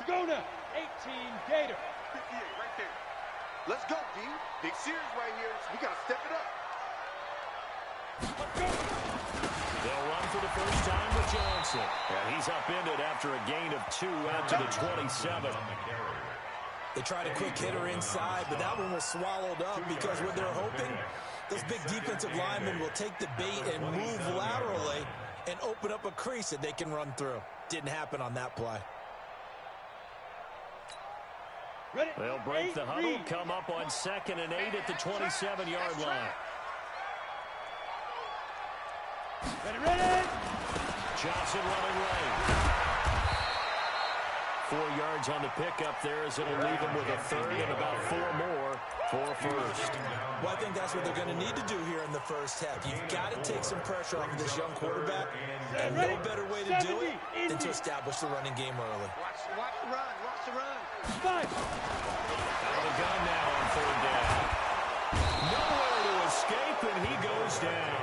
Gona, 18 Gator. 58 right there. Let's go, D. Big series right here, so we got to step it up. They'll run for the first time with Johnson. And he's upended after a gain of 2 out to the 27. They tried a quick hitter inside, but that one was swallowed up because what they're hoping, those big defensive linemen will take the bait and move laterally and open up a crease that they can run through. Didn't happen on that play. They'll break the huddle, come up on 2nd and 8 at the 27-yard line. Ready. Johnson running right. 4 yards on the pickup there as it'll leave him with a third and about 4 more for first. Well, I think that's what they're going to need to do here in the first half. You've got to take some pressure off of this young quarterback, and no better way to do it than to establish the running game early. Watch the run. Watch the run. 5. Out of the gun now on 3rd down. Nowhere to escape, and he goes down.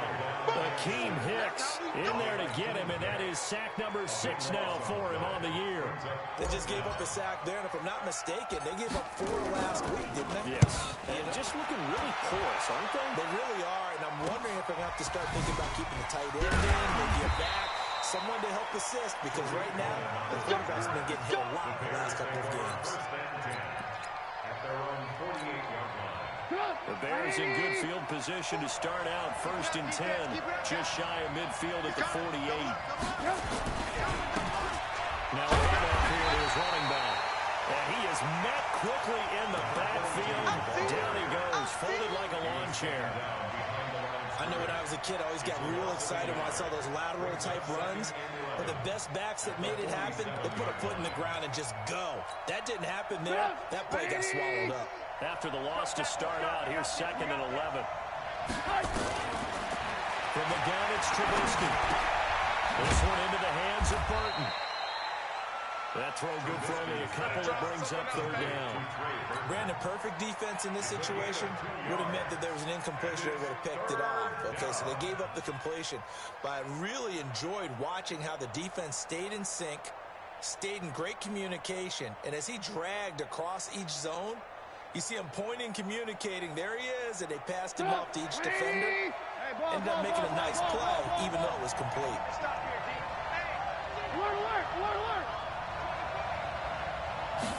Akeem Hicks in there to get him, and that is sack number 6 now for him on the year. They just gave up a sack there, and if I'm not mistaken, they gave up 4 last week, didn't they? Yes. And just looking really porous, aren't they? They really are, and I'm wondering if they're going to have to start thinking about keeping the tight end in, maybe a back, someone to help assist, because right now, the quarterback's been getting hit a lot in the last couple of games. The Bears in good field position to start out 1st and 10, just shy of midfield at the 48. Now right up here to his running back. And he is met quickly in the backfield. Down he goes, folded like a lawn chair. I know when I was a kid, I always got real excited when I saw those lateral type runs. But the best backs that made it happen, they put a foot in the ground and just go. That didn't happen there. That play got swallowed up. After the loss to start out, here's 2nd and 11. From the gun, it's Trubisky. This one into the hands of Burton. That throw good for only a couple. That brings up 3rd down. Brandon, perfect defense in this situation would have meant that there was an incompletion. They would have picked it off. Okay, so they gave up the completion. But I really enjoyed watching how the defense stayed in sync, stayed in great communication. And as he dragged across each zone, you see him pointing, communicating. There he is, and they passed him off to each defender. Ended up making a nice play, even though it was complete. Stop here, D. Alert.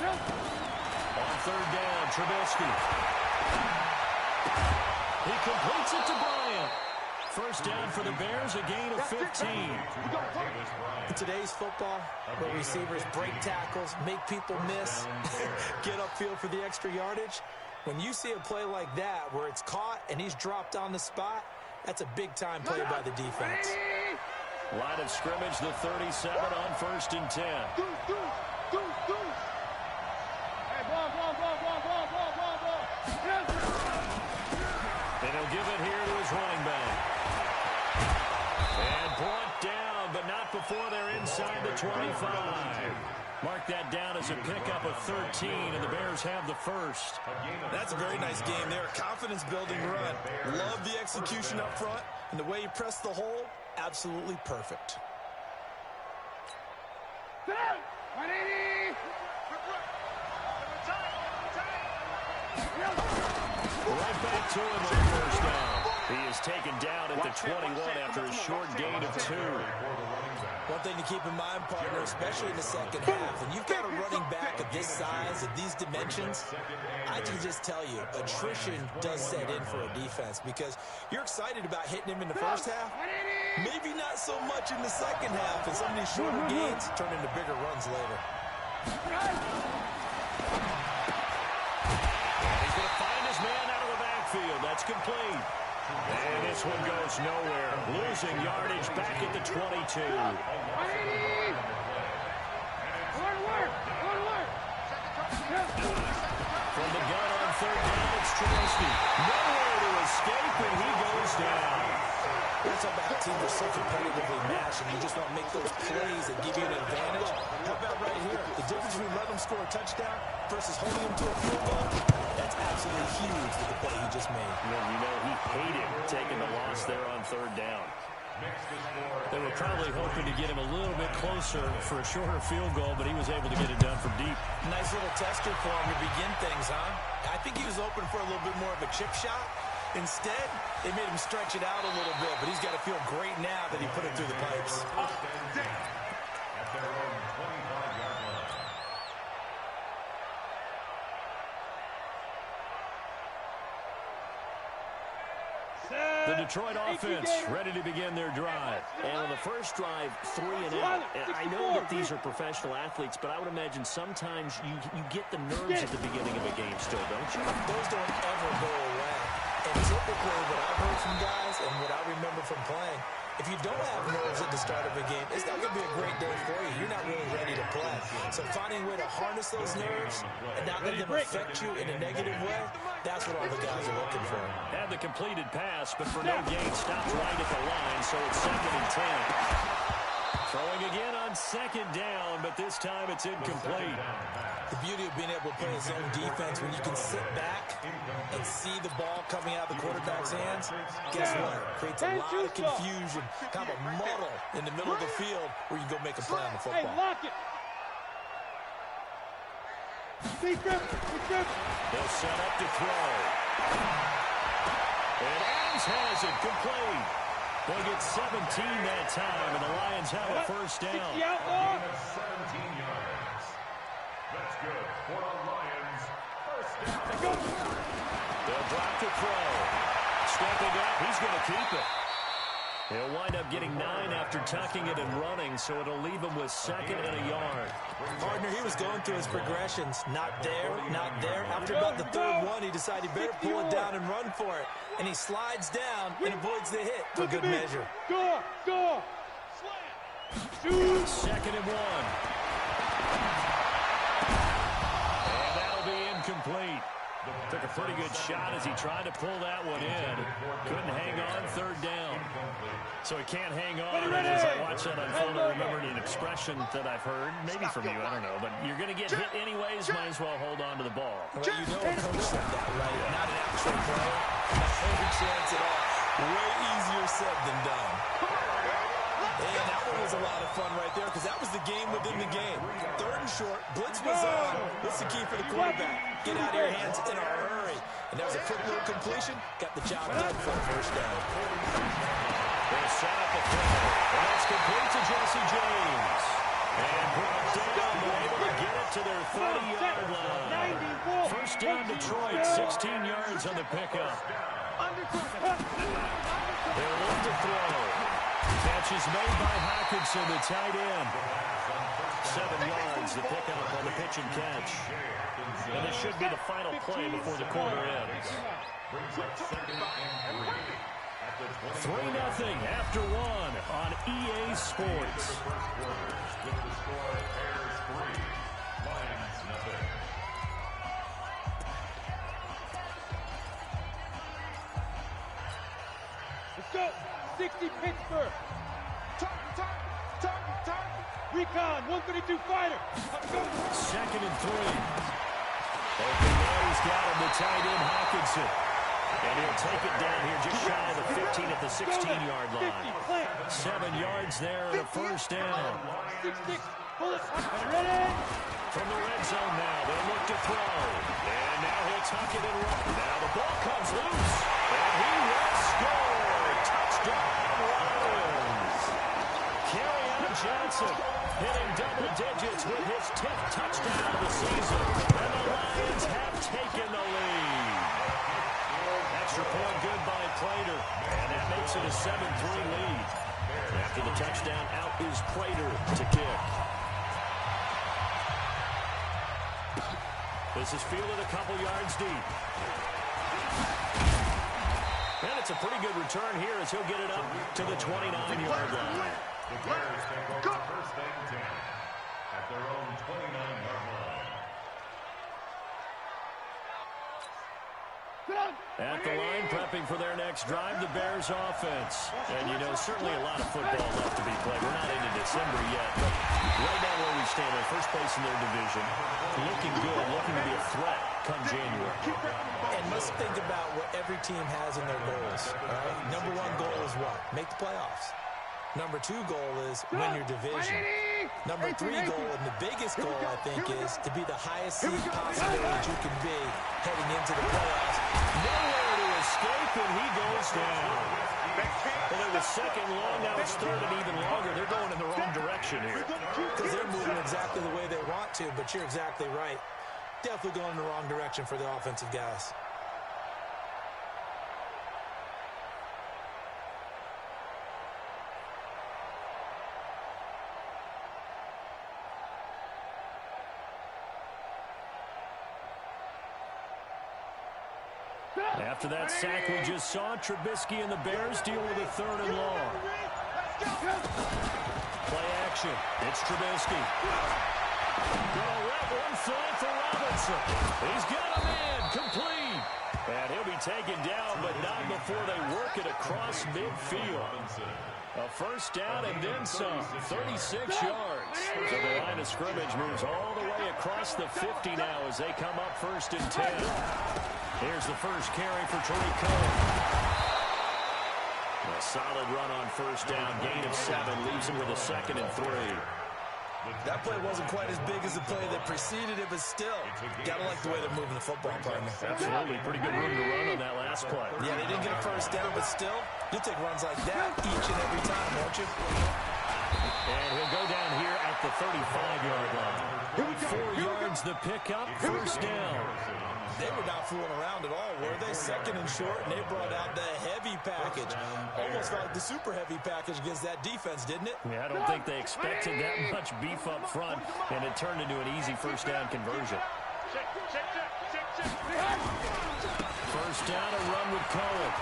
On 3rd down, Trubisky. He completes it to Bryant. First down for the Bears, a gain of 15. In today's football, where receivers break tackles, make people miss, get upfield for the extra yardage, when you see a play like that where it's caught and he's dropped on the spot, that's a big-time play by the defense. Line of scrimmage, the 37 on 1st and 10. And he'll give it here to his running back. And brought down, but not before they're inside the 25. Mark that down as a pickup of 13, and the Bears have the first. That's a very nice game there. Confidence-building run. Love the execution up front, and the way he pressed the hole, absolutely perfect. Right back to him on 1st down. He is taken down at the 21 after a short gain of 2. One thing to keep in mind, partner, especially in the second half, when you've got a running back of this size, of these dimensions, I can just tell you, attrition does set in for a defense because you're excited about hitting him in the first half, maybe not so much in the second half, and some of these shorter gains turn into bigger runs later. He's going to find his man out of the backfield. That's complete. And this one goes nowhere. Losing yardage back at the 22. From the gun on 3rd down, it's Trubisky. Nowhere to escape, and he goes down. That's about how teams are so competitively matched, and you just want to make those plays that give you an advantage. How about right here? The difference between letting them score a touchdown versus holding them to a field goal, that's absolutely huge with the play he just made. And you know he hated taking the loss there on 3rd down. They were probably hoping to get him a little bit closer for a shorter field goal, but he was able to get it done from deep. Nice little tester for him to begin things, huh? I think he was open for a little bit more of a chip shot. Instead, they made him stretch it out a little bit, but he's got to feel great now that he put it through the pipes. The Detroit offense ready to begin their drive. And on the first drive, 3 and out. And I know that these are professional athletes, but I would imagine sometimes you get the nerves at the beginning of a game still, don't you? Those don't ever go away. And typically what I've heard from guys and what I remember from playing, if you don't have nerves at the start of a game, it's not going to be a great day for you. You're not really ready to play. So finding a way to harness those nerves and not let them affect you in a negative way, that's what all the guys are looking for. Had the completed pass, but for no gain, stopped right at the line, so it's 2nd and 10. Throwing again on 2nd down, but this time it's incomplete. The beauty of being able to play a zone defense when you can sit back and see the ball coming out of the quarterback's hands, guess what? It creates a lot of confusion, kind of a muddle in the middle of the field where you go make a play on the football. Hey, lock it. They'll set up to throw. And Adams has it complete. They'll get 17 that time, and the Lions have a first down. 60 outlaw. 17 yards. That's good for the Lions. First down. They'll drop the throw. Stepping up, he's going to keep it. He'll wind up getting 9 after tucking it and running, so it'll leave him with 2nd and a yard. Partner, he was going through his progressions. Not there, not there. After about the 3rd one, he decided he better pull it down and run for it. And he slides down and avoids the hit for good measure. Go. Shoot. 2nd and 1. And that'll be incomplete. Took a pretty good shot as he tried to pull that one in. Couldn't hang on 3rd down. So he can't hang on. And as I watch that unfold, I remembered an expression that I've heard, maybe from you, I don't know. But you're going to get hit anyways, might as well hold on to the ball. Well, you know a coach said that, right? Not an actual player. Not every chance at all. Way easier said than done. And that one was a lot of fun right there because that was the game within the game. 3rd and short, blitz was on. What's the key for the quarterback? Get out of your hands in a hurry. And that was a quick little completion. Got the job done for a first down. They'll set up a throw. And that's complete to Jesse James. And brought down, they're able to get it to their 30-yard line. First down Detroit, 16 yards on the pickup. They'll look to throw. Catch is made by Hawkinson, the tight end. 7 yards, the pickup on the pitch and catch. And this should be the final play before the quarter ends. 3-0 after 1 on EA Sports. Let's go. 60 Pittsburgh. Recon, 132 fighter. 2nd and 3. Open nose got him, the tight end Hawkinson. And he'll take it down here just shy of the 15 at the 16-yard line. 7 yards there and a first down. 6-6. Pull it. Ready. From the red zone now, they'll look to throw. And now he'll tuck it and run. Now the ball comes loose. And he will score. Touchdown, Lions. Kerryon Johnson hitting double digits with his 10th touchdown of the season. And the Lions have taken the lead. Extra point good by Prater. And that makes it a 7-3 lead. After the touchdown, out is Prater to kick. This is fielded a couple yards deep. And it's a pretty good return here as he'll get it up to the 29-yard line. The Bears take over first and 10 at their own 29-yard line. At the line, prepping for their next drive, the Bears offense. And, you know, certainly a lot of football left to be played. We're not into December yet, but right now where we stand, in first place in their division, looking good, looking to be a threat come January. And must think about what every team has in their goals. All right? Number one goal is what? Make the playoffs. Number two goal is win your division. Number three goal, and the biggest goal, I think, is to be the highest seed possible that you can be heading into the playoffs. Nowhere to escape, and he goes down. Well, it was second long, now it's third and even longer. They're going in the wrong direction here. Because they're moving exactly the way they want to, but you're exactly right. Definitely going in the wrong direction for the offensive guys. After that sack we just saw, Trubisky and the Bears deal with a third and long. Play action. It's Trubisky. Gonna wrap one flat for Robinson. He's got a man complete. And he'll be taken down, but not before they work it across midfield. A first down and then some. 36 yards. So the line of scrimmage moves all the way across the 50 now as they come up first and 10. Here's the first carry for Tariq Cohen. A solid run on first down. Gain of 7 leaves him with a second and 3. That play wasn't quite as big as the play that preceded it, but still, gotta like the way they're moving the football, partner. Absolutely. Pretty good room to run on that last play. Yeah, they didn't get a first down, but still, you'll take runs like that each and every time, won't you? And he'll go down here at the 35-yard line. 4 yards the pickup, first down. They were not fooling around at all, were they? Second and short, and they brought out the heavy package. Almost felt like the super heavy package against that defense, didn't it? Yeah, I don't think they expected that much beef up front, and it turned into an easy first down conversion. First down, a run with Cohen.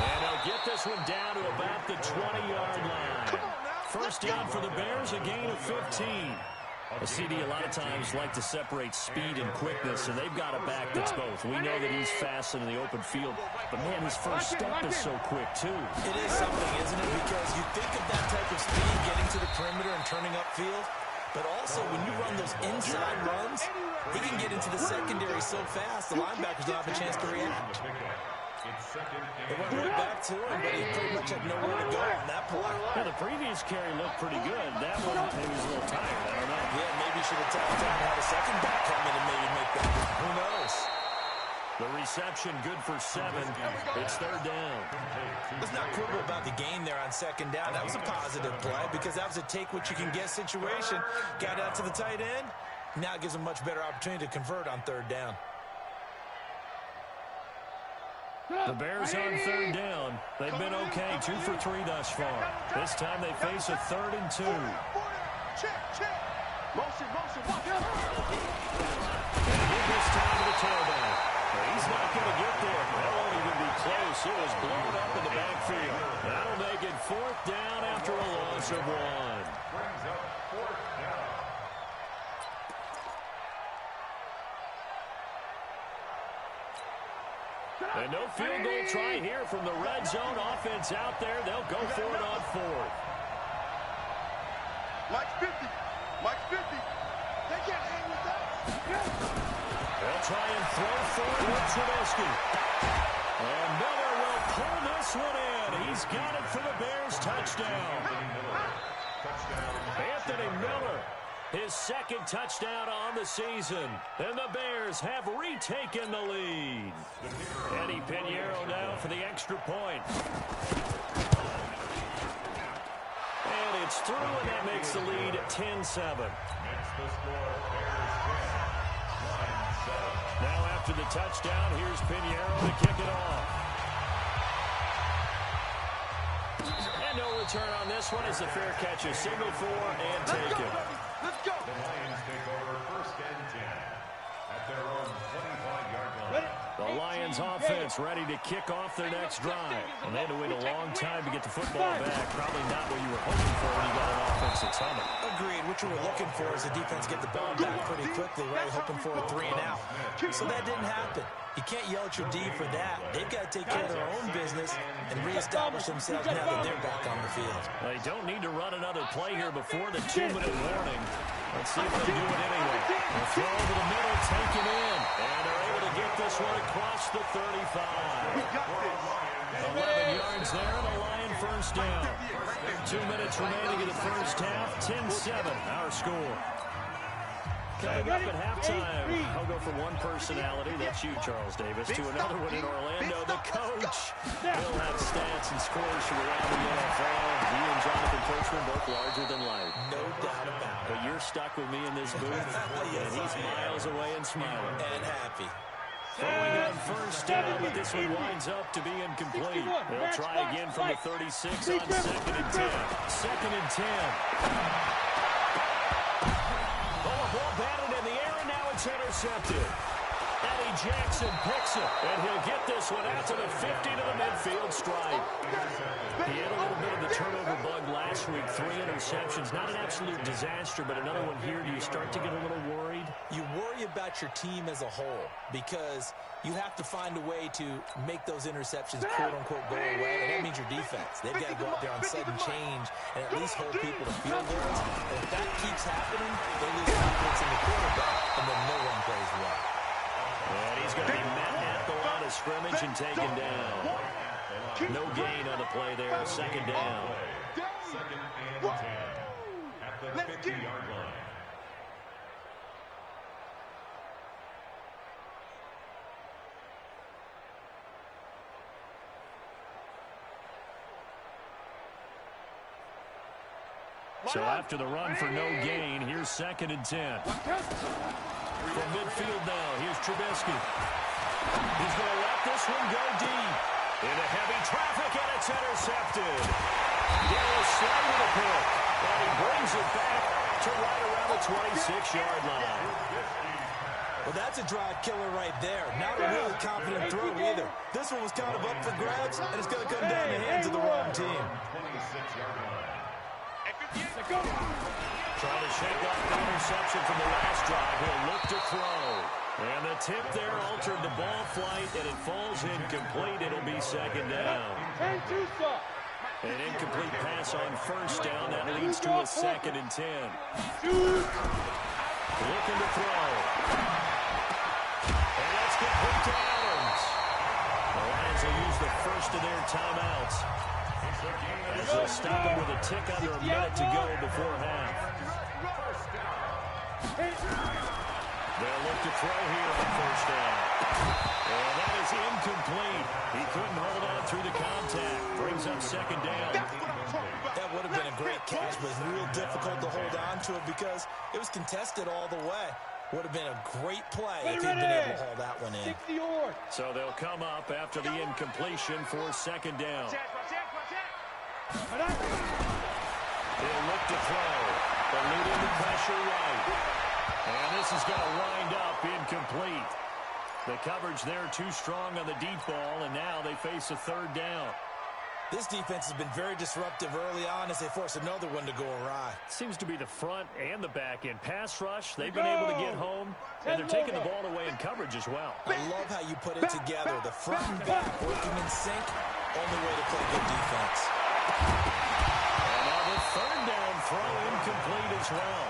And they'll get this one down to about the 20-yard line. First down for the Bears, a gain of 15. A CD a lot of times like to separate speed and quickness, and they've got a back that's both. We know that he's fast in the open field, but, man, his first step is so quick, too. It is something, isn't it? Because you think of that type of speed, getting to the perimeter and turning upfield, but also when you run those inside runs, he can get into the secondary so fast, the linebackers don't have a chance to react. They went right back to him, but he pretty much had nowhere to go on that play. Yeah, the previous carry looked pretty good. That one, maybe was a little tired. I don't know. Yeah, maybe should have tapped out and had a second back come in and maybe make that. Who knows? The reception good for 7. It's third down. Let's not quibble about the gain there on second down. That was a positive play because that was a take-what-you-can-get situation. Got out to the tight end. Now it gives him a much better opportunity to convert on third down. The Bears on third down. They've been okay, 2 for 3 thus far. This time they face a 3rd and 2. Motion. And give this time to the tailback. He's not going to get there. That won't even be close. It was blown up in the backfield. That'll make it 4th down after a loss of 1. Brings up 4th down. And no field goal try here from the red zone offense out there. They'll go for it on 4th. Mike's 50. They can't hang with that. They'll try and throw forward with Trubisky. And Miller will pull this one in. He's got it for the Bears touchdown. Anthony Miller, his 2nd touchdown on the season. And the Bears have retaken the lead. Eddie Pinheiro now for the extra point. And it's through, and that makes the lead 10-7. Makes the score Bears 10. Now after the touchdown, here's Pinheiro to kick it off. And no return on this one as the fair catch is signaled for and taken. Let's go. The Lions take over 1st and 10 at their own 25-yard line. The Lions Lions offense ready to kick off their next drive. And they had to wait a long time to get the football back. Probably not what you were hoping for when you got an offense that's humming. Agreed. What you were looking for is the defense get the ball back pretty quickly, right? Hoping for a 3 and out. So that didn't happen. You can't yell at your D for that. They've got to take care of their own business and reestablish themselves now that they're back on the field. They don't need to run another play here before the 2-minute warning. Let's see if they do it anyway. They'll throw over the middle, taken in. And they're able to get this one across the 35. 11 yards there, and a Lion first down. 2 minutes remaining in the first half. 10-7, our score. Coming up at halftime, I'll go from one personality, that's you, Charles Davis, to another one in Orlando. The coach will have stats and scores from around the NFL. He and Jonathan Coachman both larger than life. No doubt about it. But you're stuck with me in this booth, Yes, and he's miles away and smiling. And happy. Throwing on first down, but this one winds up to be incomplete. They'll try again from the 36 on 2nd and 10. 2nd and 10. Ball batted in the air, and now it's intercepted. Eddie Jackson picks it, and he'll get this one out to the 50 to the midfield stripe. He had a little bit of the turnover bug last week, 3 interceptions. Not an absolute disaster, but another one here. Do you start to get a little worried? You worry about your team as a whole because you have to find a way to make those interceptions, quote-unquote, go away, and that means your defense. They've got to go out there on sudden change and at least hold people to field goals. And if that keeps happening, they lose confidence in the quarterback, and then no one plays well. And he's going to be met at the line of scrimmage and taken down. No gain on the play there, 2nd down. 2nd and 10 at the 50-yard line. So after the run for no gain, here's 2nd and 10. From midfield now, here's Trubisky. He's going to let this one go deep. Into heavy traffic, and it's intercepted. Darius Slay with a pick. And he brings it back to right around the 26-yard line. Well, that's a drive killer right there. Not a really confident throw either. This one was kind of up for grabs, and it's going to come down the hands of the wrong team. 26-yard line. Trying to shake off the interception from the last drive. He'll look to throw. And the tip there altered the ball flight, and it falls incomplete. It'll be 2nd down. An incomplete pass on first down. That leads to a 2nd and 10. Looking to throw. And that's complete to Adams. The Lions will use the first of their timeouts, as they'll stop him with a tick under a minute to go before half. They'll look to throw here on first down. And that is incomplete. He couldn't hold on through the contact. Brings up 2nd down. That would have been a great catch, but real difficult to hold on to it because it was contested all the way. Would have been a great play if he'd been able to haul that one in. So they'll come up after the incompletion for 2nd down. He'll look to throw, eluding the pressure right. And this is going to wind up incomplete. The coverage there too strong on the deep ball, and now they face a 3rd down. This defense has been very disruptive early on as they force another one to go awry. Seems to be the front and the back end. Pass rush, they've been able to get home, and they're taking the ball away in coverage as well. I love how you put it together. The front and back working in sync, only way to play good defense. And now the 3rd down throw incomplete as well.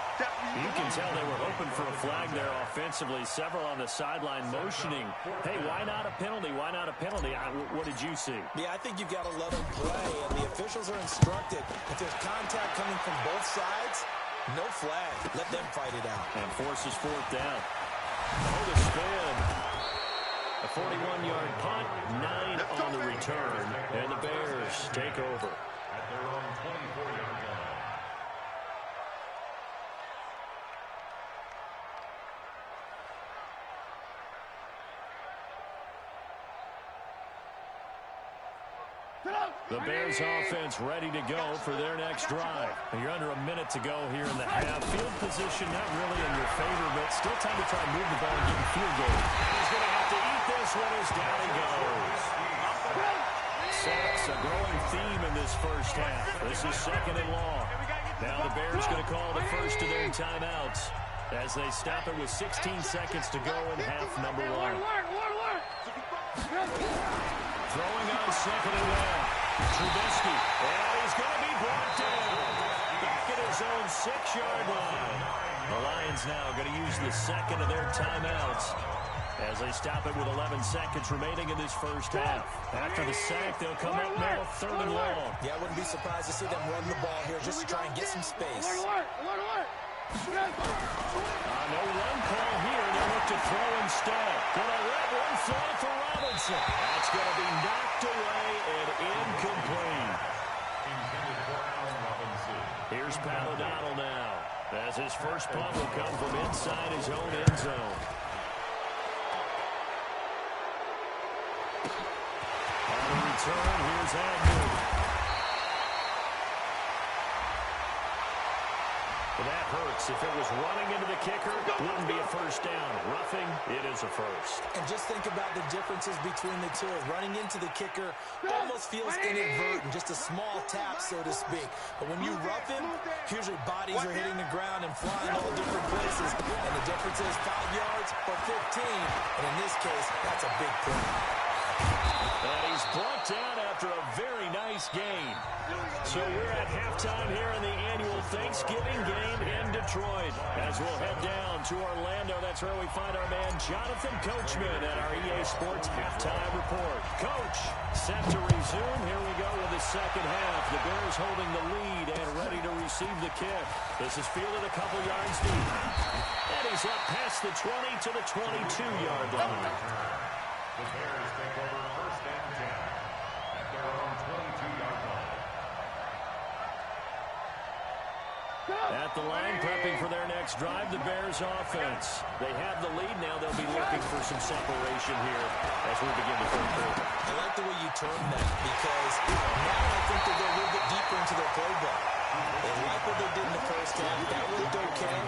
You can tell they were hoping for a flag there offensively. Several on the sideline motioning. Hey, why not a penalty? Why not a penalty? What did you see? Yeah, I think you've got to let them play, and the officials are instructed. If there's contact coming from both sides, no flag. Let them fight it out. And forces 4th down. Oh, the spin. A 41-yard punt, 9 on the return, and the Bears take over. At their own 24-yard line. The Bears offense ready to go for their next drive. You're under a minute to go here in the half. Field position not really in your favor, but still time to try and move the ball and get a field goal. He's going to have to eat this this one is down and goes. Sacks, a growing theme in this first half. This is second and long. Now the Bears going to call the first of their timeouts as they stop it with 16 seconds to go in half number one. Throwing on second and one. Trubisky, and he's going to be brought down. Back at his own 6-yard line. The Lions now going to use the second of their timeouts as they stop it with 11 seconds remaining in this first half. After the sack, they'll come up now third and long. Yeah, I wouldn't be surprised to see them run the ball here just to try and get some space. No run call here. They look to throw instead. Gonna let one fly for Robinson. That's going to be knocked away and incomplete. Here's Paladano now, as his first punt will come from inside his own end zone. On the return, here's Agnew. Well, that hurts. If it was running into the kicker, it wouldn't be a first down. Roughing, it is a first. And just think about the differences between the two. Running into the kicker almost feels inadvertent, just a small tap, so to speak. But when you rough him, usually bodies are hitting the ground and flying all different places. And the difference is 5 yards or 15. And in this case, that's a big play. And he's brought down after a very nice game. So we're at halftime here in the annual Thanksgiving game in Detroit. As we'll head down to Orlando, that's where we find our man Jonathan Coachman at our EA Sports Halftime Report. Coach, set to resume. Here we go with the second half. The Bears holding the lead and ready to receive the kick. This is fielded a couple yards deep. And he's up past the 20 to the 22-yard line. The Bears take over first and 10 at their own 22-yard line. At the line, prepping for their next drive, the Bears offense. They have the lead now. They'll be looking for some separation here as we begin the third quarter. I like the way you termed that because now I think they go a little bit deeper into their playbook. They like what they did in the first half. That worked okay.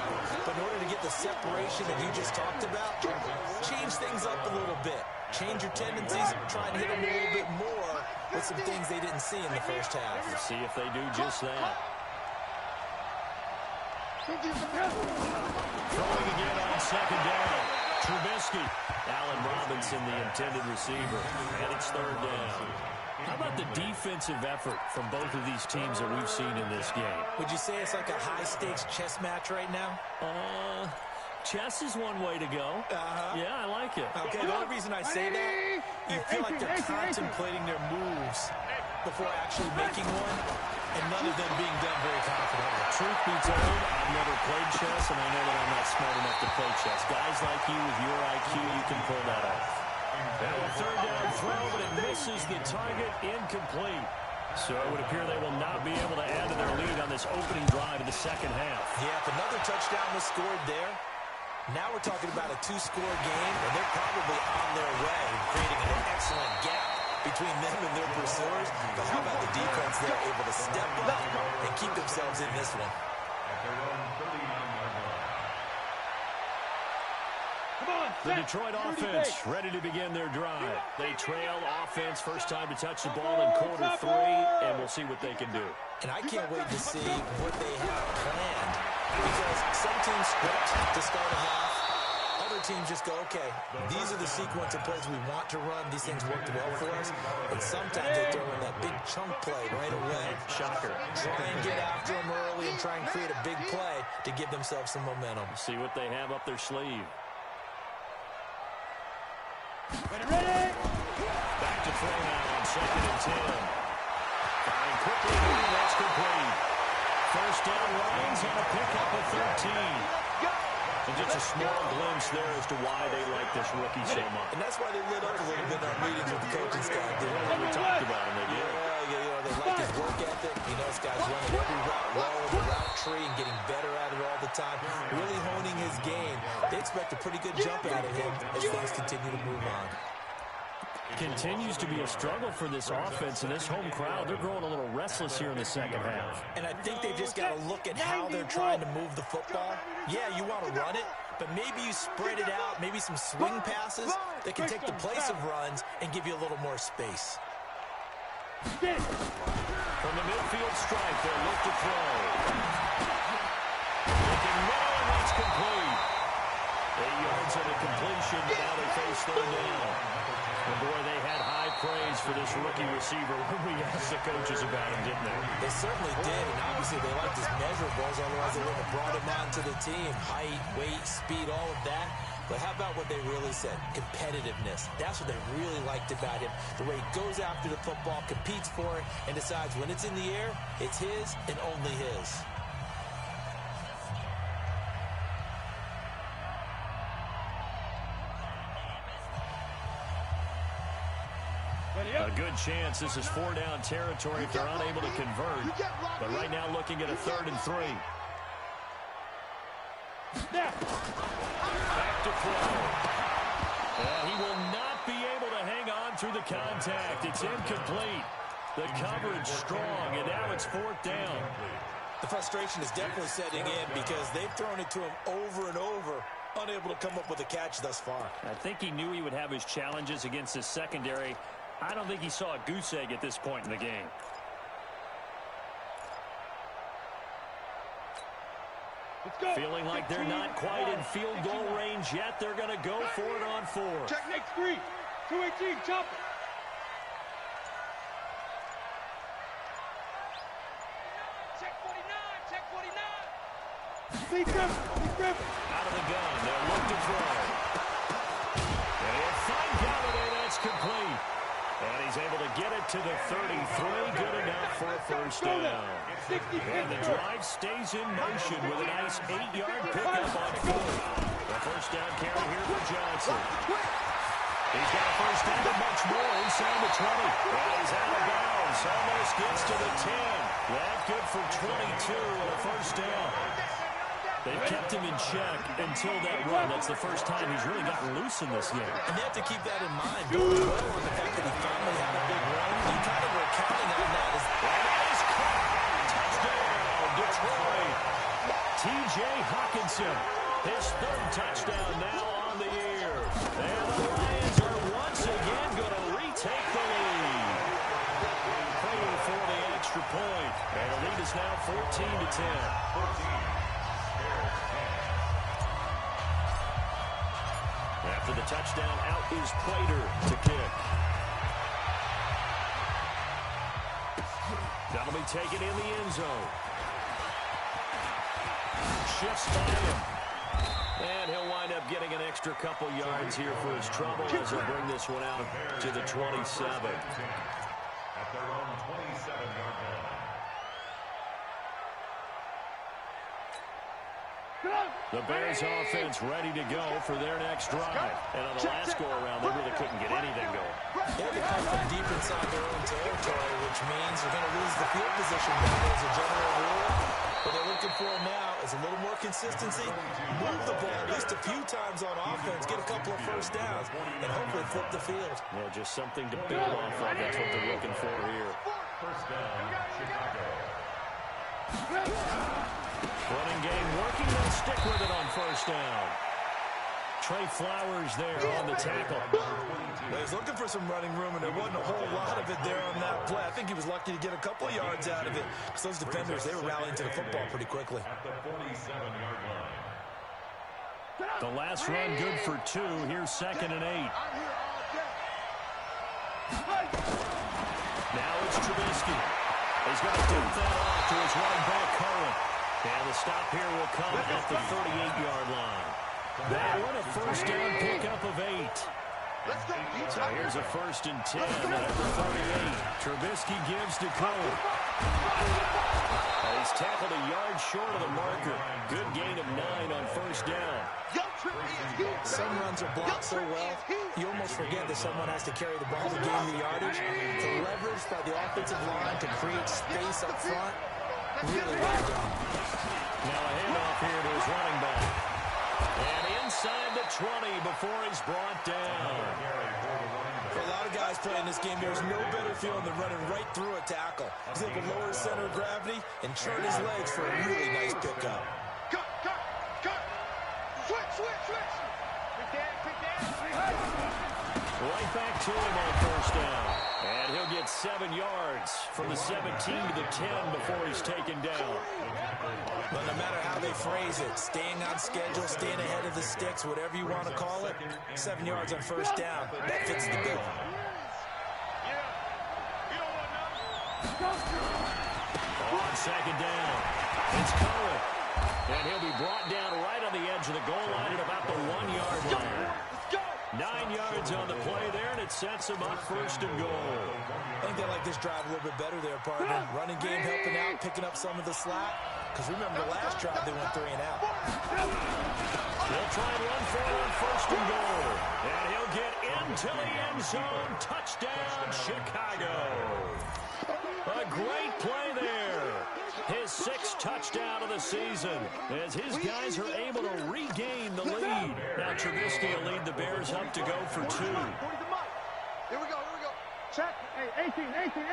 But in order to get the separation that you just talked about, change things up a little bit. Change your tendencies, try and hit them a little bit more with some things they didn't see in the first half. We'll see if they do just that. Throwing again on second down. Trubisky. Allen Robinson, the intended receiver. And it's third down. How about the defensive effort from both of these teams that we've seen in this game? Would you say it's like a high-stakes chess match right now? Chess is one way to go. Yeah, I like it. Okay, the only reason I say that, you feel like they're contemplating their moves before actually making one, and none of them being done very confidently. Truth be told, I've never played chess, and I know that I'm not smart enough to play chess. Guys like you with your IQ, you can pull that off. Now a third down throw, but it misses the target, incomplete. So it would appear they will not be able to add to their lead on this opening drive of the second half. Yeah, if another touchdown was scored there, now we're talking about a 2-score game, and they're probably on their way, creating an excellent gap between them and their pursuers. But how about the defense there, able to step up and keep themselves in this one? At their own 39-yard line. The Detroit offense ready to begin their drive. They trail offense, first time to touch the ball in quarter 3, and we'll see what they can do. And I can't wait to see what they have planned, because some teams script to start a half. Other teams just go, okay, these are the sequence of plays we want to run. These things worked well for us. And sometimes they throw in that big chunk play right away. Shocker. Try and get after them early and try and create a big play to give themselves some momentum. See what they have up their sleeve. Ready? Back to throw now on second and 10. Firing quickly, that's complete. First down, Lions on a pickup of 13. And just a small glimpse there as to why they like this rookie so much. And that's why they lit up a little bit in our meetings with the coaching staff. We talked about him, they did. Yeah, they like his work ethic. You know, this guy's running every route well in the route tree and getting better at it all the time. Really honing his game. They expect a pretty good jump out of him as things continue to move on. Continues to be a struggle for this offense, and this home crowd, they're growing a little restless here in the second half. And I think they've just got to look at how they're trying to move the football. Yeah, you want to run it, but maybe you spread it out, maybe some swing passes that can take the place of runs and give you a little more space. From the midfield stripe, they'll look to throw. Looking middle, and that's complete. 8 yards on the completion, but now they face third down. And boy, they had high praise for this rookie receiver when we asked the coaches about him, didn't they? They certainly did, and obviously they liked his measurables, otherwise they wouldn't have brought him onto the team. Height, weight, speed, all of that. But how about what they really said? Competitiveness. That's what they really liked about him. The way he goes after the football, competes for it, and decides when it's in the air, it's his and only his. A good chance this is 4-down territory if they're unable to convert. But right now looking at a 3rd and 3. Back to throw. He will not be able to hang on through the contact. It's incomplete. The coverage strong, and now it's 4th down. The frustration is definitely setting in because they've thrown it to him over and over, unable to come up with a catch thus far. I think he knew he would have his challenges against his secondary. I don't think he saw a goose egg at this point in the game. Feeling like they're not quite in field goal range yet. They're going to go for it on 4. Check next 3. 218, chop it. Check 49, check 49. Be careful. Out of the gun, they'll look to throw. And he'll find Galladay, that's complete. And he's able to get it to the 33, good enough for a 1st down. And the drive stays in motion with a nice 8-yard pickup on 4th. The 1st down carry here for Johnson. He's got a 1st down and much more inside the 20. And he's out of bounds, almost gets to the 10. That good for 22 and a 1st down. They've kept him in check until that run. That's the first time he's really gotten loose in this game. And you have to keep that in mind. Going well with the fact that he finally had a big run. You kind of were counting on that. That is caught. Touchdown, Detroit. T.J. Hawkinson, his 3rd touchdown now on the year. And the Lions are once again going to retake the lead. Praying for the extra point. And the lead is now 14-10. After the touchdown, out is Prater to kick. That'll be taken in the end zone. Shifts by him. And he'll wind up getting an extra couple yards here for his trouble as he'll bring this one out to the 27. At their own 27-yard line. The Bears offense ready to go for their next drive. And on the last go-around, they really couldn't get anything going. Yeah, they come from deep inside their own territory, which means they're going to lose the field position battle as a general rule. What they're looking for now is a little more consistency, move the ball at least a few times on offense, get a couple of 1st downs, and hopefully flip the field. Yeah, just something to build off of. That's what they're looking for here. 1st down, Chicago. Running game working. They'll stick with it on 1st down. Trey Flowers there on the tackle. Well, he's looking for some running room, and there wasn't a whole lot of it there on that play. I think he was lucky to get a couple of yards out of it, because those defenders, they were rallying to the football pretty quickly. At the 47-yard line. The last run good for 2. Here's 2nd and 8. Now it's Trubisky. He's going to dump that off to his running back, Curran. And the stop here will come at the 38-yard line. That one a 1st down pickup of 8. So here's a 1st and 10 at the 38. Trubisky gives to Curran. He's tackled a yard short of the marker. Good gain of 9 on 1st down. Some runs are blocked so well, you almost forget that someone has to carry the ball to gain the yardage. The leverage by the offensive line to create space up front, really well done. Now a handoff here to his running back. And inside the 20 before he's brought down. For a lot of guys playing this game, there's no better feeling than running right through a tackle. He's able to lower his center of gravity and turn his legs for a really nice pickup. Cut! Switch! Right back to him on first down. And he'll get 7 yards from the 17 to the 10 before he's taken down. But no matter how they phrase it, staying on schedule, staying ahead of the sticks, whatever you want to call it, 7 yards on first down, that fits the bill. On second down, it's Cohen. And he'll be brought down right on the edge of the goal line at about the 1-yard line. 9 yards on the play there, and it sets him up first and goal. I think they like this drive a little bit better there, partner. Running game helping out, picking up some of the slack. Because remember the last drive, they went 3 and out. They'll try and run for it on first and goal. And he'll get into the end zone. Touchdown, Chicago. A great play there. His 6th touchdown of the season as his guys are able to regain the lead. Now Trubisky will lead the Bears up to go for 2. Here we go. Check. Hey, 18. They're going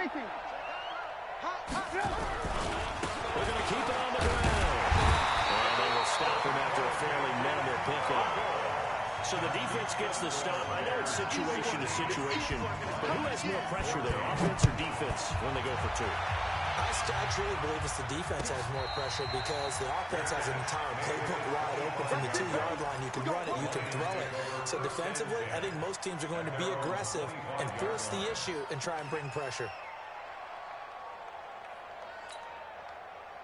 to keep it on the ground. And they will stop him after a fairly minimal pickup. So the defense gets the stop. I know it's situation to situation, but who has more pressure there, offense or defense, when they go for 2? I truly believe it's the defense has more pressure because the offense has an entire playbook wide open from the 2-yard line. You can run it, you can throw it. So defensively, I think most teams are going to be aggressive and force the issue and try and bring pressure.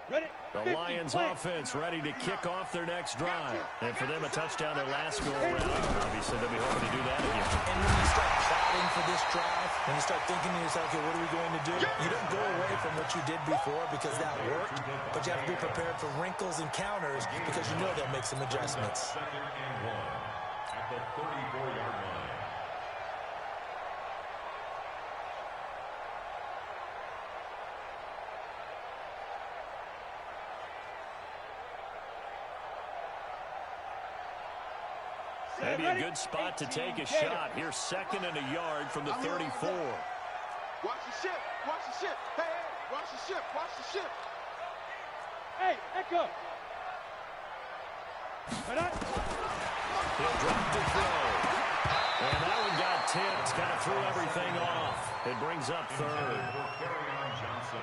Ready. The Lions offense ready to kick off their next drive. And for them, a touchdown their last go around. Obviously, they'll be hoping to do that again. And when you start plotting for this drive, when you start thinking to yourself, okay, what are we going to do? You don't go away from what you did before because that worked, but you have to be prepared for wrinkles and counters because you know they'll make some adjustments. Second and 1 at the 34-yard line. Maybe a good spot to take a shot. Here's 2nd and a yard from the 34. Watch the ship. Hey, watch the ship. Hey, Echo. He'll drop to throw. And that one got tipped. Kind of threw everything off. It brings up 3rd.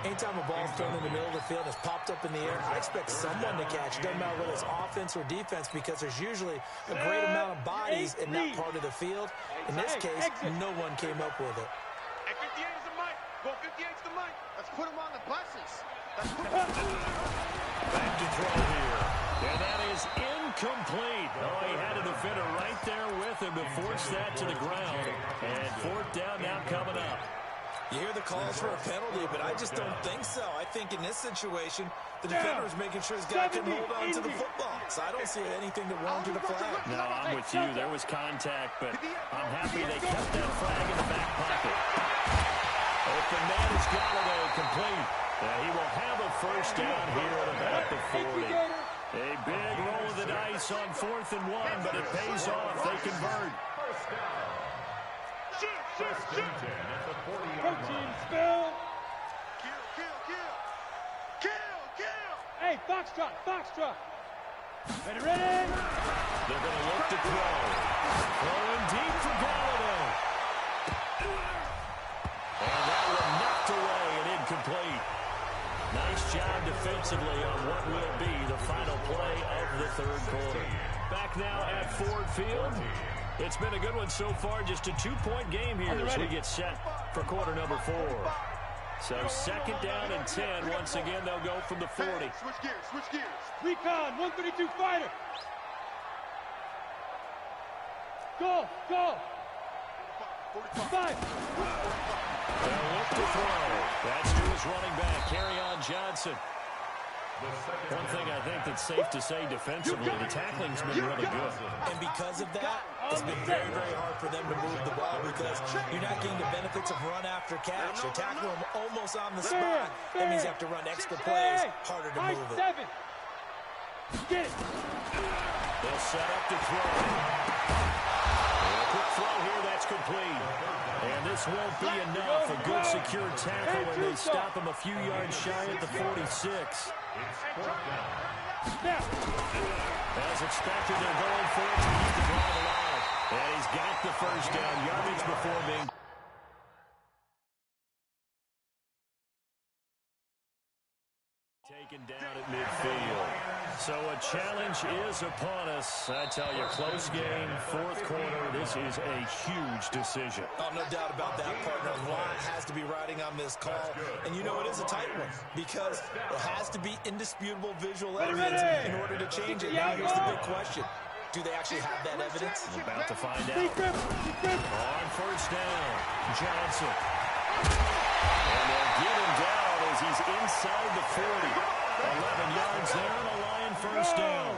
Anytime a ball's thrown in the middle of the field and it's popped up in the air, I expect someone to catch it. Doesn't matter whether it's offense or defense because there's usually a great amount of bodies in that part of the field. In this case, no one came up with it. Hey, 58 is the mic. Go 58 is the mic. Let's put him on the buses. Back to throw here. And that is incomplete. Oh, he had a defender right there with him to force that to the ground. And 4th down now coming up. You hear the calls for a penalty, but I just don't think so. I think in this situation, the defender is making sure his guy can hold on to the football. So I don't see anything that warranted a flag. No, I'm with you. There was contact, but I'm happy they kept that flag in the back pocket. Open man has got it complete. And he will have a first down here at about the 40. A big roll of the dice on 4th and 1, but it pays off. They convert. First down. First and 10 at the 40-yard line. Spill. Kill. Hey, Foxtrot. Ready. They're going to look to throw. Throwing deep for Galladay. And that one knocked away and incomplete. Nice job defensively on what will be the final play of the 3rd quarter. Back now at Ford Field. It's been a good one so far. Just a 2-point game here as we get set for quarter number 4. So 2nd down and 10. Once again, they'll go from the 40. Switch gears. Recon, 132 fighter. Go. 5. They'll look to throw. That's to his running back, Kerryon Johnson. One thing I think that's safe to say defensively, the tackling's been really good. And because of that, it's been very, very hard for them to move the ball because you're not getting the benefits of run after catch. You're tackling them almost on the spot. That means you have to run extra plays, harder to move it. 7. Get it. They'll set up to throw. A quick throw here, that's complete. And this won't be enough. A good secure tackle, and they stop him a few yards shy at the 46. As expected, they're going for it to keep the drive alive. And he's got the first down yardage before being taken down at midfield. So a challenge is upon us. I tell you, close game, fourth quarter. This is a huge decision. Oh, no doubt about that, partner. A lot has to be riding on this call. And you know it is a tight one because it has to be indisputable visual evidence in order to change it. Now here's the big question. Do they actually have that evidence? We're about to find out. On first down, Johnson. And they'll get him down as he's inside the 40. 11 yards there and a Lion first down.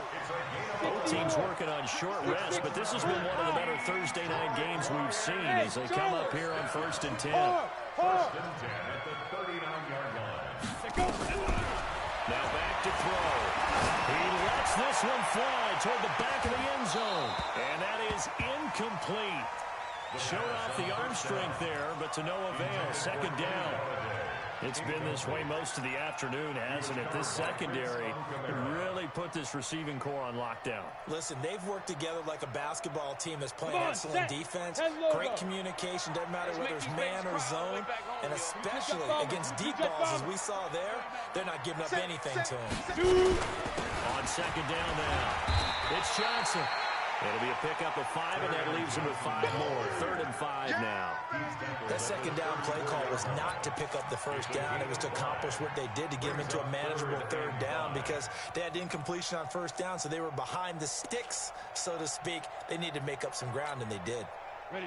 Both teams working on short rest, but this has been one of the better Thursday night games we've seen as they come up here on 1st and 10. First and 10 at the 39-yard line. Now back to throw. He lets this one fly toward the back of the end zone. And that is incomplete. Showed off the arm strength there, but to no avail. Second down. It's been this way most of the afternoon, hasn't it? This secondary really put this receiving core on lockdown. Listen, they've worked together like a basketball team that's playing excellent defense. Great communication, doesn't matter whether it's man or zone. And especially against deep balls, as we saw there, they're not giving up anything to them. On second down now, it's Johnson. It'll be a pickup of 5, and that leaves him with 5 more. 3rd and 5 now. That second down play call was not to pick up the first down. It was to accomplish what they did to get them into a manageable 3rd down because they had incompletion on first down, so they were behind the sticks, so to speak. They needed to make up some ground, and they did.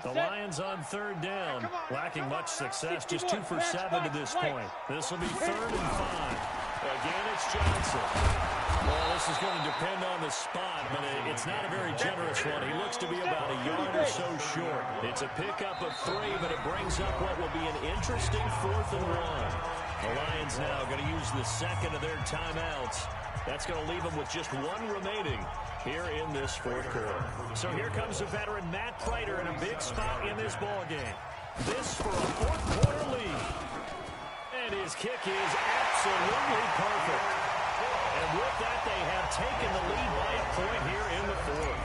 The Lions on 3rd down, lacking much success, just 2 for 7 to this point. This will be 3rd and 5. Again, it's Johnson. Well, this is going to depend on the spot, but it's not a very generous one. He looks to be about a yard or so short. It's a pickup of 3, but it brings up what will be an interesting 4th and 1. The Lions now going to use the second of their timeouts. That's going to leave them with just 1 remaining here in this 4th quarter. So here comes the veteran Matt Prater in a big spot in this ballgame. This for a 4th quarter lead. And his kick is absolutely perfect. And with that, they have taken the lead by a point here in the 4th.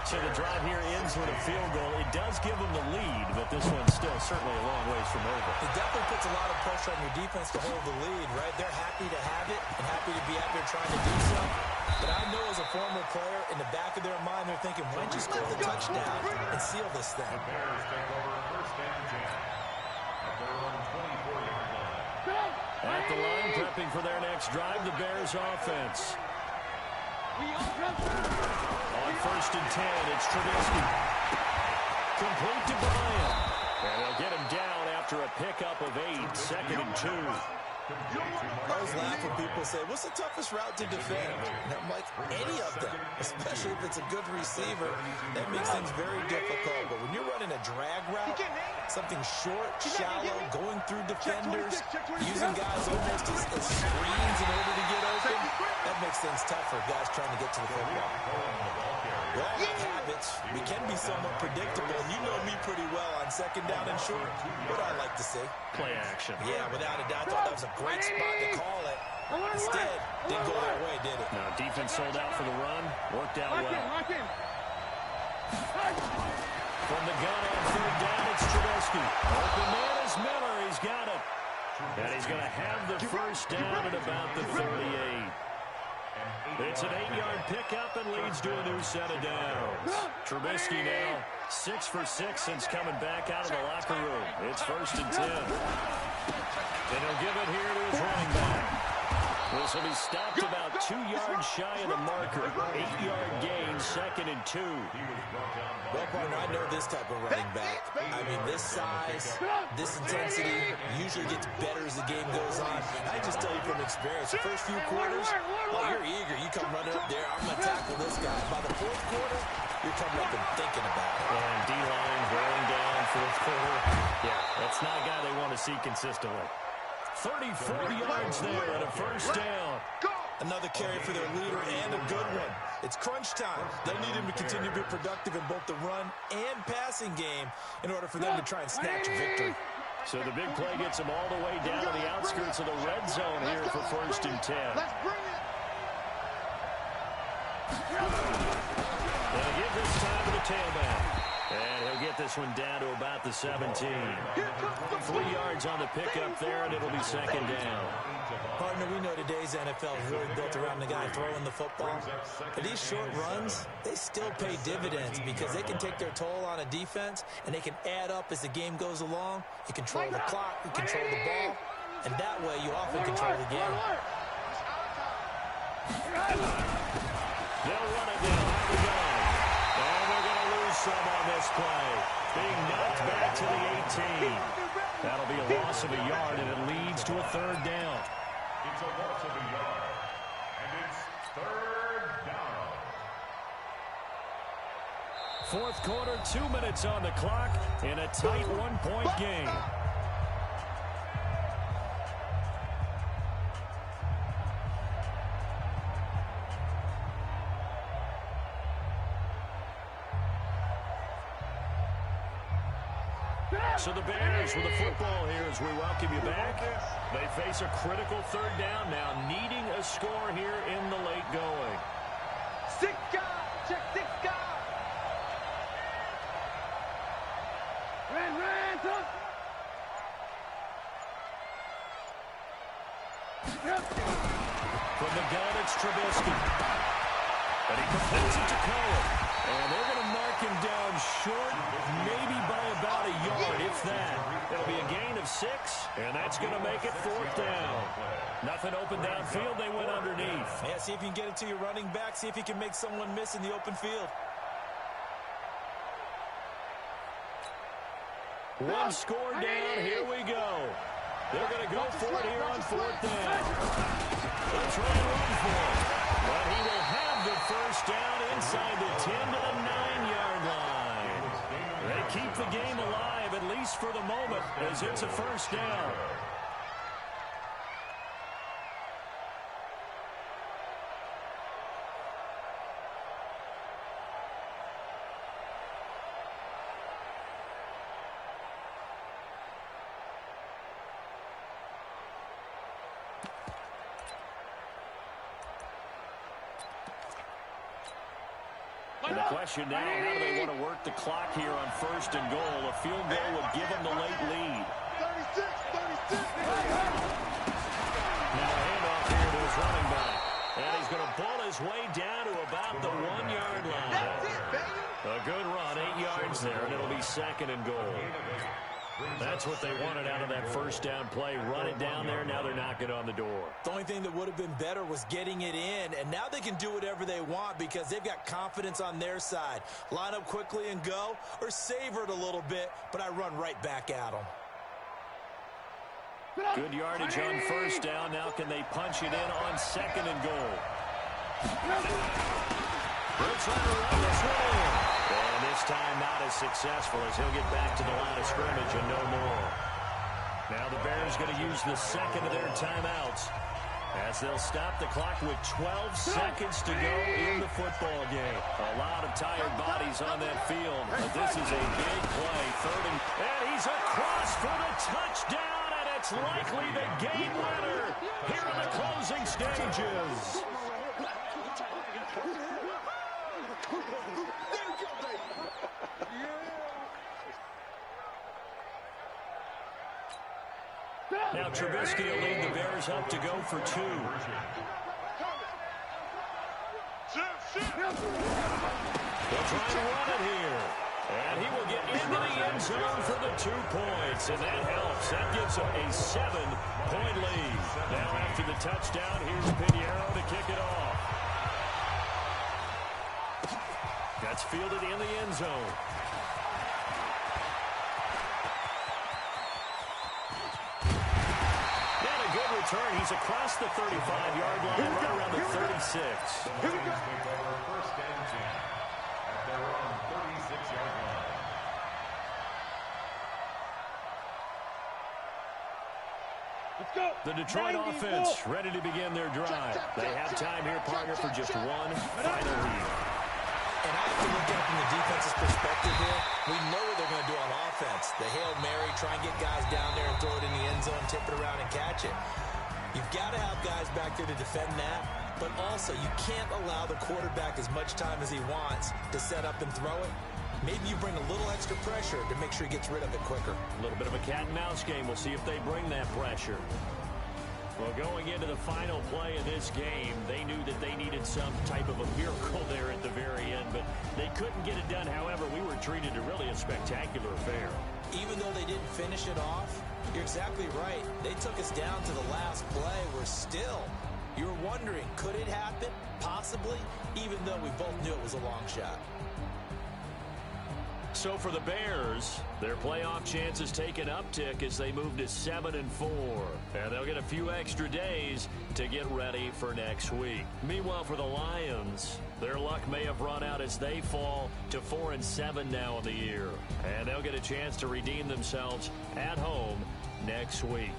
So the drive here ends with a field goal. It does give them the lead, but this one's still certainly a long ways from over. It definitely puts a lot of pressure on your defense to hold the lead, right? They're happy to have it and happy to be out there trying to do something. But I know as a former player, in the back of their mind, they're thinking, why don't you score the touchdown and seal this thing? The Bears take over 1st and 10 at their own 24-yard line. At the line, prepping for their next drive, the Bears offense. On 1st and 10, it's Trubisky. Complete to Bryant. And they'll get him down after a pickup of 8, 2nd and 2. I always laugh when people say, what's the toughest route to defend? And I'm like, any of them, especially if it's a good receiver, that makes things very difficult. But when you're running a drag route, something short, shallow, going through defenders, using guys almost as screens in order to get open, that makes things tough for guys trying to get to the football. We all have habits. We can be somewhat predictable. You know me pretty well on 2nd down and short. What do I like to see? Play action. Yeah, without a doubt. I thought that was a great spot to call it. Instead, didn't go their way, did it? No, defense sold out for the run. Worked out well. From the gun on 3rd down, it's Trubisky. Open man is Miller. He's got it. And he's going to have the first down at about the 38. It's an 8-yard pickup and leads to a new set of downs. Trubisky now 6 for 6 since coming back out of the locker room. It's 1st and 10. And he'll give it here to his running back. This will be stopped about 2 yards shy of the marker. 8-yard gain, 2nd and 2. Well, partner, I know this type of running back. I mean, this size, this intensity usually gets better as the game goes on. I just tell you from experience, the first few quarters, oh, you're eager. You come running up there, I'm going to tackle this guy. By the 4th quarter, you're coming up and thinking about it. And D-line wearing down 4th quarter. Yeah, that's not a guy they want to see consistently. 34 yards there and a first down. Another carry for their leader and a good one. It's crunch time. They'll need him to continue to be productive in both the run and passing game in order for them to try and snatch victory. So the big play gets them all the way down to the outskirts of the red zone here for 1st and 10. And again this time to the tailback. And he'll get this one down to about the 17. 3 yards on the pickup there, and it'll be second down. Partner, we know today's NFL is really built around the guy throwing the football. But these short runs, they still pay dividends because they can take their toll on a defense, and they can add up as the game goes along. You control the clock, you control the ball, and that way you often control the game. They'll run it down. Here we go. And they're going to lose some on this play. Being knocked back to the 18. That'll be a loss of a yard, and it leads to a third down. It's a loss of a yard, and it's third down. Fourth quarter, 2 minutes on the clock in a tight one-point game. So the Bears with the football here as we welcome you back. They face a critical third down now, needing a score here in the late going. Six guys. Check 6 guys. Ran, son. From the gun, it's Trubisky. And he completes it to Cohen. And they're going to mark him down short, maybe by about a yard, if that. It'll be a gain of 6, and that's going to make it fourth down. Nothing open downfield. They went underneath. Yeah, see if you can get it to your running back. See if you can make someone miss in the open field. One score down. Here we go. They're going to go for it here on fourth down. They'll try and run for it. But he will have the first down inside the 10 to the 9-yard line. They keep the game alive, at least for the moment, as it's a first down. And the question now, how do they want to work the clock here on first and goal? A field goal would give them the late lead. 36. Now a handoff here to his running back. And he's going to ball his way down to about the 1-yard line. That's it, baby. A good run, 8 yards there, and it'll be second and goal. That's what they wanted out of that first down play. Run it down there. Now they're knocking on the door. The only thing that would have been better was getting it in, and now they can do whatever they want because they've got confidence on their side. Line up quickly and go, or savor it a little bit, but I run right back at them. Good yardage on first down. Now can they punch it in on second and goal? They'll try to run this one in. And this time not as successful as he'll get back to the line of scrimmage and no more. Now the Bears going to use the second of their timeouts as they'll stop the clock with 12 seconds to go in the football game. A lot of tired bodies on that field, but this is a big play. Third and he's across for the touchdown, and it's likely the game winner here in the closing stages. Now Trubisky will lead the Bears up to go for 2. They'll try to run it here. And he will get into the end zone for the 2 points. And that helps. That gives them a 7-point lead. Now after the touchdown, here's Pinheiro to kick it off. That's fielded in the end zone. Return. He's across the 35-yard line, right around the 36. Here we go. First and 10 at their own 36-yard line. Let's go. The Detroit offense ready to begin their drive. They have time here, partner, for just one final lead. And I have to look at it from the defense's perspective here. We know what they're going to do on offense. The Hail Mary, try and get guys down there and throw it in the end zone, tip it around and catch it. You've got to have guys back there to defend that, but also you can't allow the quarterback as much time as he wants to set up and throw it. maybe you bring a little extra pressure to make sure he gets rid of it quicker. A little bit of a cat-and-mouse game. We'll see if they bring that pressure. Well, going into the final play of this game, they knew that they needed some type of a miracle there at the very end, but they couldn't get it done. However, we were treated to really a spectacular affair. Even though they didn't finish it off, you're exactly right. They took us down to the last play. We're still, you're wondering, could it happen? Possibly, even though we both knew it was a long shot. So for the Bears, their playoff chances take an uptick as they move to 7-4. And they'll get a few extra days to get ready for next week. Meanwhile, for the Lions, their luck may have run out as they fall to 4-7 now in the year. And they'll get a chance to redeem themselves at home next week.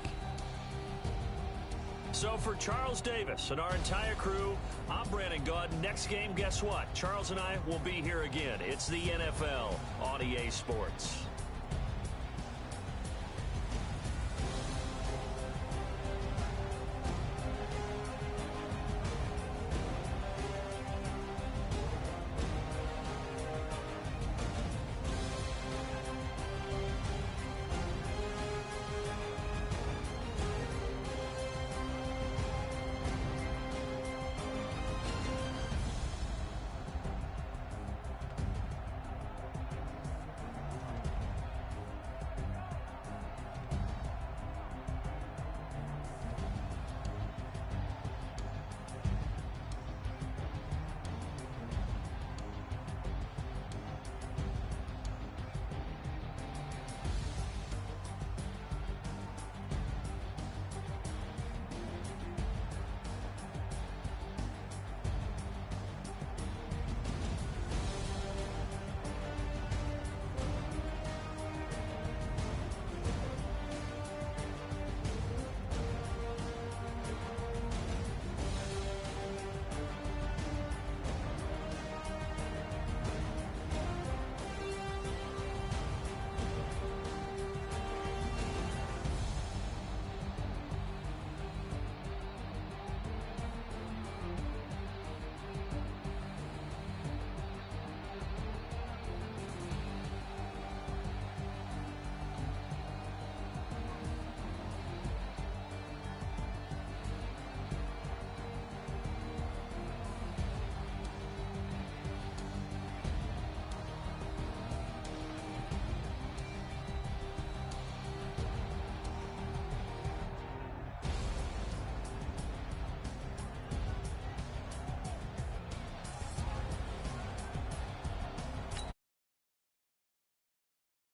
So for Charles Davis and our entire crew, I'm Brandon Gaud. Next game, guess what? Charles and I will be here again. It's the NFL on EA Sports.